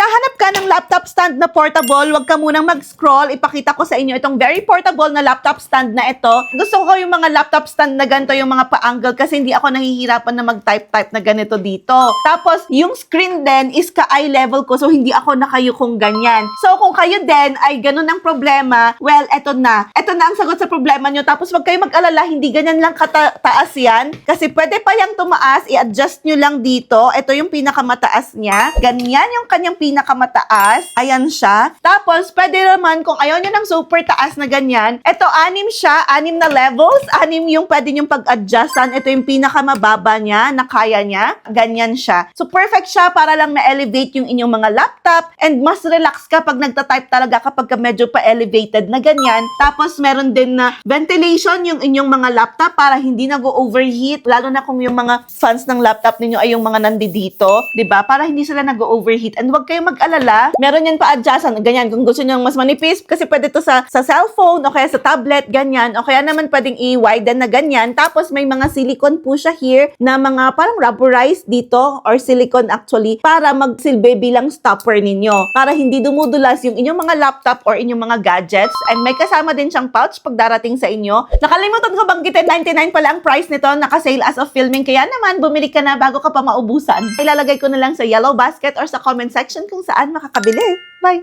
naghahanap ka ng laptop stand na portable, huwag ka munang mag-scroll. Ipakita ko sa inyo itong very portable na laptop stand na ito. Gusto ko yung mga laptop stand na ganito, yung mga pa-angle, kasi hindi ako nahihirapan na mag-type-type na ganito dito. Tapos, yung screen din is ka-eye level ko, so hindi ako nakayukong ganyan. So, kung kayo din ay ganun ang problema, well, eto na. Eto na ang sagot sa problema nyo. Tapos, wag kayo mag-alala, hindi ganyan lang kataas yan. Kasi pwede pa yung tumaas, i-adjust nyo lang dito. Ito yung pinakamataas niya. Ganyan yung kanyang pinakamataas. Ayan siya. Tapos, pwede naman kung ayaw nyo ng super taas na ganyan, ito, 6 siya, 6 na levels, 6 yung pwede nyong pag-adjustan. Ito yung pinakamababa niya, na kaya niya. Ganyan siya. So, perfect siya para lang na-elevate yung inyong mga laptop and mas relax ka pag nagta-type talaga kapag medyo pa-elevated na ganyan. Tapos, meron din na ventilation yung inyong mga laptop para hindi nag-overheat, lalo na kung yung mga fans ng laptop ninyo ay yung mga nandito, 'di ba? Para hindi sila nag-overheat. And huwag kayong mag-alala, meron yan pa-adjustan, ganyan, kung gusto niyo mas manipis, kasi pwede to sa cellphone o kaya sa tablet, ganyan, o kaya naman pwedeng i-widen na ganyan. Tapos may mga silicone po siya here na mga parang rubberized dito, or silicone actually, para magsilbi bilang stopper ninyo, para hindi dumudulas yung inyong mga laptop or inyong mga gadgets. And may kasama din siyang pouch pag darating sa inyo. Nakalimutan ko banggitin, 99 pala ang price nito, naka-sale as of filming, kaya naman bumili ka na bago ka pa maubusan. Ilalagay ko na lang sa yellow basket or sa comment section kung saan makakabili. Bye!